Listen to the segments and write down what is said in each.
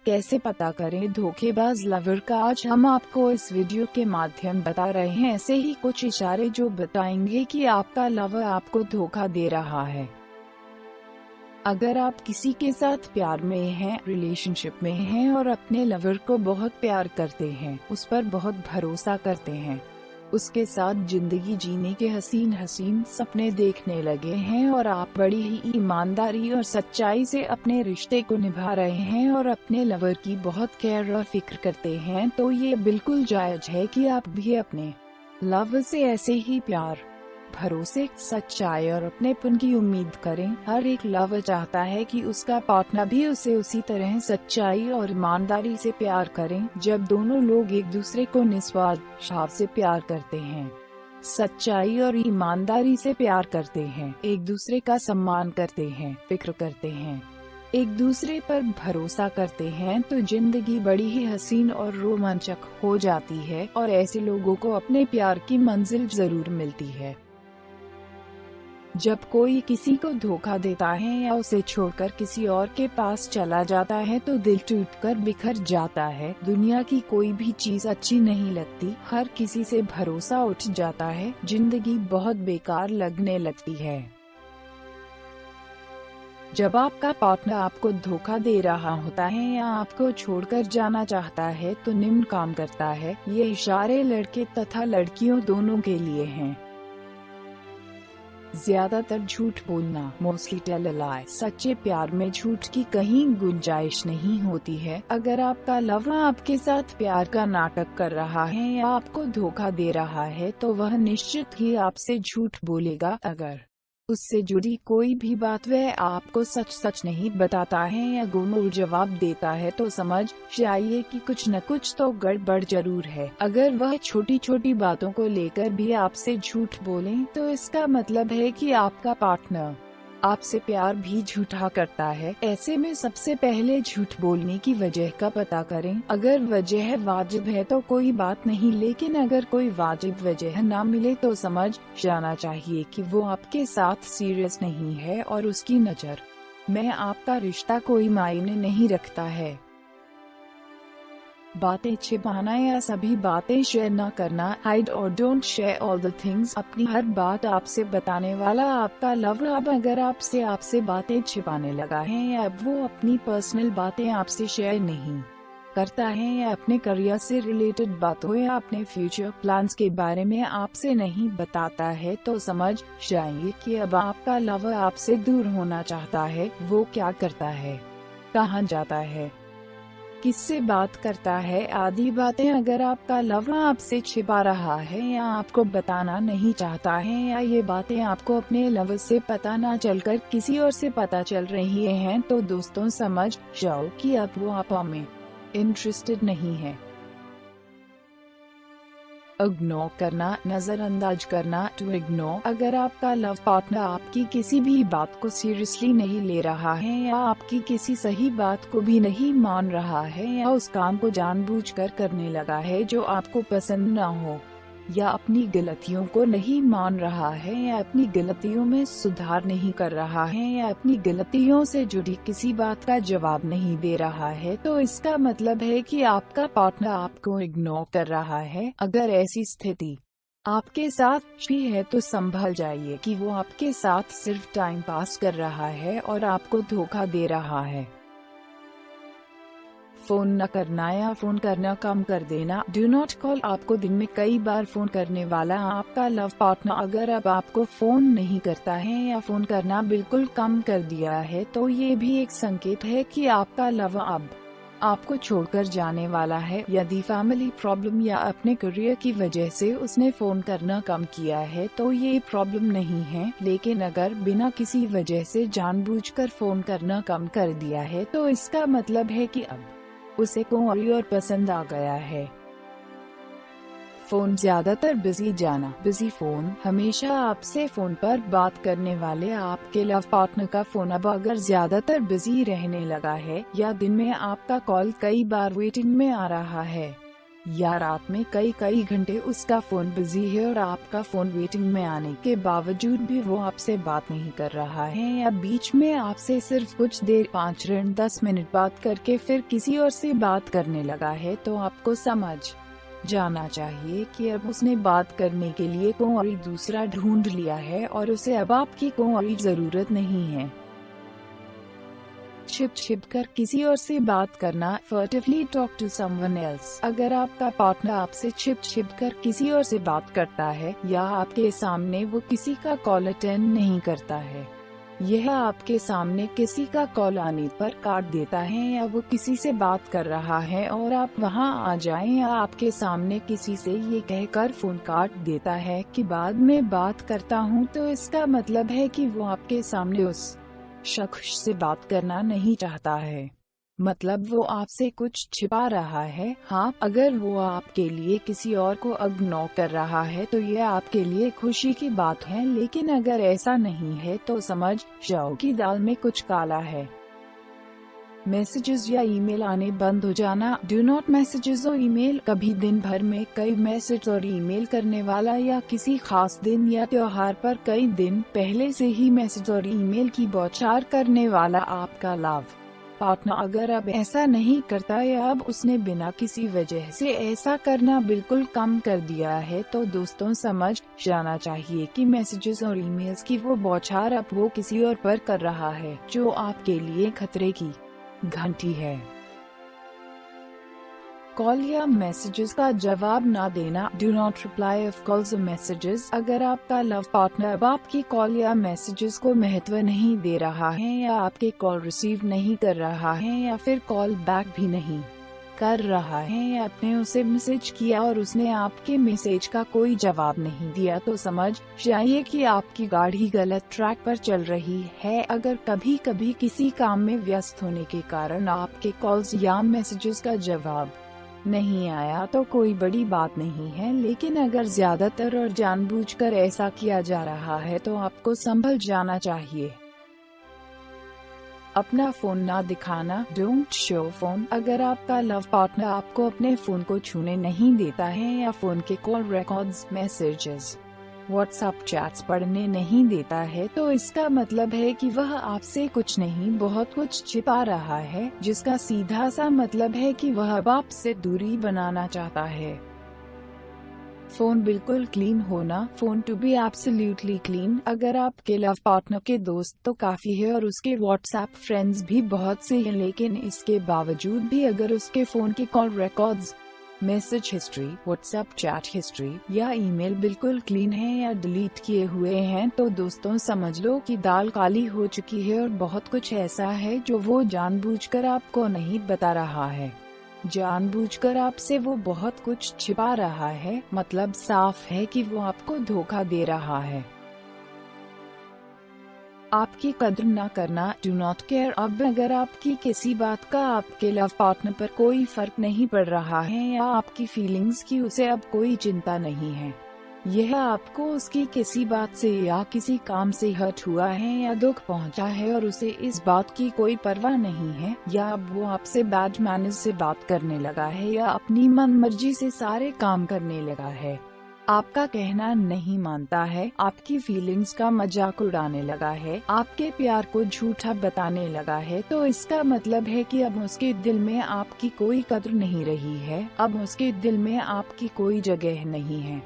कैसे पता करें धोखेबाज लवर का। आज हम आपको इस वीडियो के माध्यम बता रहे हैं ऐसे ही कुछ इशारे जो बताएंगे कि आपका लवर आपको धोखा दे रहा है। अगर आप किसी के साथ प्यार में हैं, रिलेशनशिप में हैं और अपने लवर को बहुत प्यार करते हैं, उस पर बहुत भरोसा करते हैं, उसके साथ जिंदगी जीने के हसीन हसीन सपने देखने लगे हैं और आप बड़ी ही ईमानदारी और सच्चाई से अपने रिश्ते को निभा रहे हैं और अपने लवर की बहुत केयर और फिक्र करते हैं, तो ये बिल्कुल जायज है कि आप भी अपने लवर से ऐसे ही प्यार, भरोसे, सच्चाई और अपनेपन की उम्मीद करें। हर एक लवर चाहता है कि उसका पार्टनर भी उसे उसी तरह सच्चाई और ईमानदारी से प्यार करें। जब दोनों लोग एक दूसरे को निस्वार्थ भाव से प्यार करते हैं, सच्चाई और ईमानदारी से प्यार करते हैं, एक दूसरे का सम्मान करते हैं, फिक्र करते हैं, एक दूसरे पर भरोसा करते हैं, तो जिंदगी बड़ी ही हसीन और रोमांचक हो जाती है और ऐसे लोगों को अपने प्यार की मंजिल जरूर मिलती है। जब कोई किसी को धोखा देता है या उसे छोड़कर किसी और के पास चला जाता है तो दिल टूटकर बिखर जाता है। दुनिया की कोई भी चीज अच्छी नहीं लगती, हर किसी से भरोसा उठ जाता है, जिंदगी बहुत बेकार लगने लगती है। जब आपका पार्टनर आपको धोखा दे रहा होता है या आपको छोड़कर जाना चाहता है तो निम्न काम करता है। ये इशारे लड़के तथा लड़कियों दोनों के लिए हैं। ज्यादातर झूठ बोलना, मोस्टली टेल अ लाई। सच्चे प्यार में झूठ की कहीं गुंजाइश नहीं होती है। अगर आपका लवर आपके साथ प्यार का नाटक कर रहा है या आपको धोखा दे रहा है तो वह निश्चित ही आपसे झूठ बोलेगा। अगर उससे जुड़ी कोई भी बात वह आपको सच सच नहीं बताता है या गोलमोल जवाब देता है तो समझ जाइए कि कुछ न कुछ तो गड़बड़ जरूर है। अगर वह छोटी छोटी बातों को लेकर भी आपसे झूठ बोले तो इसका मतलब है कि आपका पार्टनर आपसे प्यार भी झूठा करता है। ऐसे में सबसे पहले झूठ बोलने की वजह का पता करें। अगर वजह वाजिब है तो कोई बात नहीं, लेकिन अगर कोई वाजिब वजह न मिले तो समझ जाना चाहिए कि वो आपके साथ सीरियस नहीं है और उसकी नज़र में आपका रिश्ता कोई मायने नहीं रखता है। बातें छिपाना या सभी बातें शेयर न करना, हाइड और don't share all the things. अपनी हर बात आपसे बताने वाला आपका लवर अब अगर आपसे बातें छिपाने लगा है या अब वो अपनी पर्सनल बातें आपसे शेयर नहीं करता है या अपने करियर से रिलेटेड बातों या अपने फ्यूचर प्लान्स के बारे में आपसे नहीं बताता है तो समझ जाइए कि अब आपका लवर आपसे दूर होना चाहता है। वो क्या करता है, कहाँ जाता है, किससे बात करता है आदि बातें अगर आपका लवर आपसे छिपा रहा है या आपको बताना नहीं चाहता है या ये बातें आपको अपने लवर से पता ना चलकर किसी और से पता चल रही हैं तो दोस्तों समझ जाओ कि अब वो आप में इंटरेस्टेड नहीं है। इग्नोर करना, नजरअंदाज करना, टू इग्नोर। अगर आपका लव पार्टनर आपकी किसी भी बात को सीरियसली नहीं ले रहा है या आपकी किसी सही बात को भी नहीं मान रहा है या उस काम को जानबूझकर करने लगा है जो आपको पसंद ना हो या अपनी गलतियों को नहीं मान रहा है या अपनी गलतियों में सुधार नहीं कर रहा है या अपनी गलतियों से जुड़ी किसी बात का जवाब नहीं दे रहा है तो इसका मतलब है कि आपका पार्टनर आपको इग्नोर कर रहा है। अगर ऐसी स्थिति आपके साथ भी है तो संभल जाइए कि वो आपके साथ सिर्फ टाइम पास कर रहा है और आपको धोखा दे रहा है। फोन न करना या फोन करना कम कर देना, डू नॉट कॉल। आपको दिन में कई बार फोन करने वाला आपका लव पार्टनर अगर अब आपको फोन नहीं करता है या फोन करना बिल्कुल कम कर दिया है तो ये भी एक संकेत है कि आपका लव अब आपको छोड़कर जाने वाला है। यदि फैमिली प्रॉब्लम या अपने करियर की वजह से उसने फोन करना कम किया है तो ये प्रॉब्लम नहीं है, लेकिन अगर बिना किसी वजह से जानबूझकर फोन करना कम कर दिया है तो इसका मतलब है कि अब उसे कोई और पसंद आ गया है। फोन ज्यादातर बिजी जाना, बिजी फोन। हमेशा आपसे फोन पर बात करने वाले आपके लव पार्टनर का फोन अब अगर ज्यादातर बिजी रहने लगा है या दिन में आपका कॉल कई बार वेटिंग में आ रहा है या रात में कई कई घंटे उसका फोन बिजी है और आपका फोन वेटिंग में आने के बावजूद भी वो आपसे बात नहीं कर रहा है, या बीच में आपसे सिर्फ कुछ देर 5 मिनट 10 मिनट बात करके फिर किसी और से बात करने लगा है, तो आपको समझ जाना चाहिए कि अब उसने बात करने के लिए कोई दूसरा ढूंढ लिया है और उसे अब आपकी कोई जरूरत नहीं है। छिप कर किसी और से बात करना, furtively talk to someone else। अगर आपका पार्टनर आपसे छिप कर किसी और से बात करता है या आपके सामने वो किसी का कॉल अटेंड नहीं करता है, यह आपके सामने किसी का कॉल आने पर काट देता है, या वो किसी से बात कर रहा है और आप वहां आ जाएं, या आपके सामने किसी से ये कहकर फोन काट देता है कि बाद में बात करता हूं, तो इसका मतलब है कि वो आपके सामने उस शख्स से बात करना नहीं चाहता है। मतलब वो आपसे कुछ छिपा रहा है। हाँ, अगर वो आपके लिए किसी और को इग्नोर कर रहा है तो ये आपके लिए खुशी की बात है, लेकिन अगर ऐसा नहीं है तो समझ जाओ कि दाल में कुछ काला है। मैसेजेस या ईमेल आने बंद हो जाना। डू नॉट मैसेजेस और ईमेल। कभी दिन भर में कई मैसेज और ईमेल करने वाला या किसी खास दिन या त्योहार पर कई दिन पहले से ही मैसेज और ईमेल की बौछार करने वाला आपका लव पार्टनर अगर अब ऐसा नहीं करता या अब उसने बिना किसी वजह से ऐसा करना बिल्कुल कम कर दिया है, तो दोस्तों समझ जाना चाहिए कि मैसेजेस और ईमेल्स की वो बौछार अब वो किसी और पर कर रहा है, जो आपके लिए खतरे की घंटी है। कॉल या मैसेजेस का जवाब ना देना। Do not reply off calls और मैसेजेस। अगर आपका लव पार्टनर अब आपकी कॉल या मैसेजेस को महत्व नहीं दे रहा है, या आपके कॉल रिसीव नहीं कर रहा है, या फिर कॉल बैक भी नहीं कर रहा है, या आपने उसे मैसेज किया और उसने आपके मैसेज का कोई जवाब नहीं दिया, तो समझ जाइए कि आपकी गाड़ी गलत ट्रैक पर चल रही है। अगर कभी कभी किसी काम में व्यस्त होने के कारण आपके कॉल्स या मैसेजेस का जवाब नहीं आया तो कोई बड़ी बात नहीं है, लेकिन अगर ज्यादातर और जानबूझकर ऐसा किया जा रहा है तो आपको संभल जाना चाहिए। अपना फोन ना दिखाना। Don't show phone. अगर आपका लव पार्टनर आपको अपने फोन को छूने नहीं देता है या फोन के call records, messages, WhatsApp chats पढ़ने नहीं देता है, तो इसका मतलब है कि वह आपसे कुछ नहीं बहुत कुछ छिपा रहा है, जिसका सीधा सा मतलब है कि वह अब आपसे दूरी बनाना चाहता है। फोन बिल्कुल क्लीन होना। Phone to be absolutely clean. अगर आपके लव पार्टनर के दोस्त तो काफी है और उसके व्हाट्सएप फ्रेंड्स भी बहुत से हैं, लेकिन इसके बावजूद भी अगर उसके फोन के call records, message history, WhatsApp chat history या ईमेल बिल्कुल क्लीन है या डिलीट किए हुए हैं, तो दोस्तों समझ लो कि दाल काली हो चुकी है और बहुत कुछ ऐसा है जो वो जानबूझकर आपको नहीं बता रहा है। जानबूझकर आपसे वो बहुत कुछ छिपा रहा है, मतलब साफ है कि वो आपको धोखा दे रहा है। आपकी कद्र न करना। Do not care. अब अगर आपकी किसी बात का आपके लव पार्टनर पर कोई फर्क नहीं पड़ रहा है या आपकी फीलिंग्स की उसे अब कोई चिंता नहीं है, यह आपको उसकी किसी बात से या किसी काम से हर्ट हुआ है या दुख पहुंचा है और उसे इस बात की कोई परवाह नहीं है, या अब वो आपसे बैड मैनर्स से बात करने लगा है या अपनी मनमर्जी से सारे काम करने लगा है, आपका कहना नहीं मानता है, आपकी फीलिंग्स का मजाक उड़ाने लगा है, आपके प्यार को झूठा बताने लगा है, तो इसका मतलब है कि अब उसके दिल में आपकी कोई कद्र नहीं रही है, अब उसके दिल में आपकी कोई जगह नहीं है।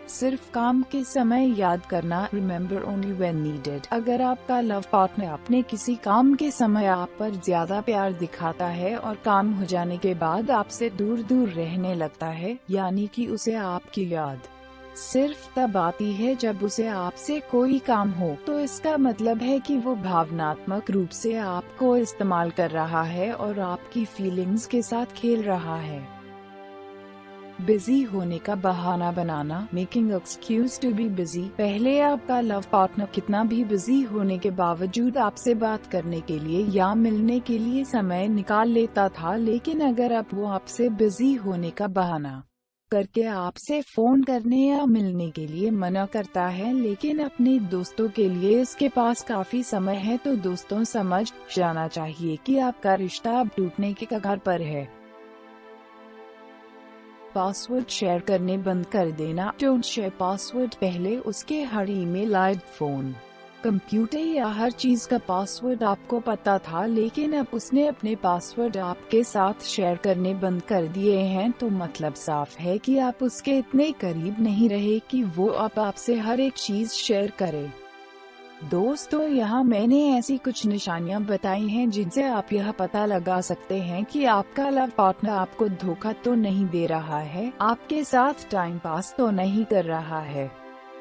सिर्फ काम के समय याद करना। Remember only when needed. अगर आपका लव पार्टनर अपने किसी काम के समय आप पर ज्यादा प्यार दिखाता है और काम हो जाने के बाद आपसे दूर दूर रहने लगता है, यानी कि उसे आपकी याद सिर्फ तब आती है जब उसे आपसे कोई काम हो, तो इसका मतलब है कि वो भावनात्मक रूप से आपको इस्तेमाल कर रहा है और आपकी फीलिंग्स के साथ खेल रहा है। बिजी होने का बहाना बनाना। Making excuse to be busy. पहले आपका लव पार्टनर कितना भी बिजी होने के बावजूद आपसे बात करने के लिए या मिलने के लिए समय निकाल लेता था, लेकिन अगर अब वो आपसे बिजी होने का बहाना करके आपसे फोन करने या मिलने के लिए मना करता है, लेकिन अपने दोस्तों के लिए इसके पास काफी समय है, तो दोस्तों समझ जाना चाहिए कि आपका रिश्ता अब टूटने के कगार पर है। पासवर्ड शेयर करने बंद कर देना। Don't share password. पहले उसके हर ईमेल, फोन, कंप्यूटर या हर चीज का पासवर्ड आपको पता था, लेकिन अब उसने अपने पासवर्ड आपके साथ शेयर करने बंद कर दिए हैं, तो मतलब साफ है कि आप उसके इतने करीब नहीं रहे कि वो अब आपसे हर एक चीज शेयर करे। दोस्तों, यहाँ मैंने ऐसी कुछ निशानियाँ बताई हैं जिनसे आप यह पता लगा सकते हैं कि आपका लव पार्टनर आपको धोखा तो नहीं दे रहा है, आपके साथ टाइम पास तो नहीं कर रहा है,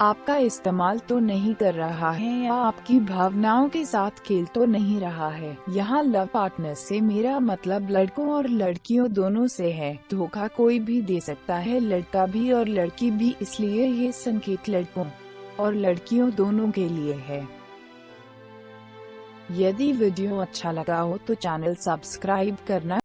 आपका इस्तेमाल तो नहीं कर रहा है, या आपकी भावनाओं के साथ खेल तो नहीं रहा है। यहाँ लव पार्टनर से मेरा मतलब लड़कों और लड़कियों दोनों से है। धोखा कोई भी दे सकता है, लड़का भी और लड़की भी, इसलिए ये संकेत लड़कों और लड़कियों दोनों के लिए है। यदि वीडियो अच्छा लगा हो तो चैनल सब्सक्राइब करना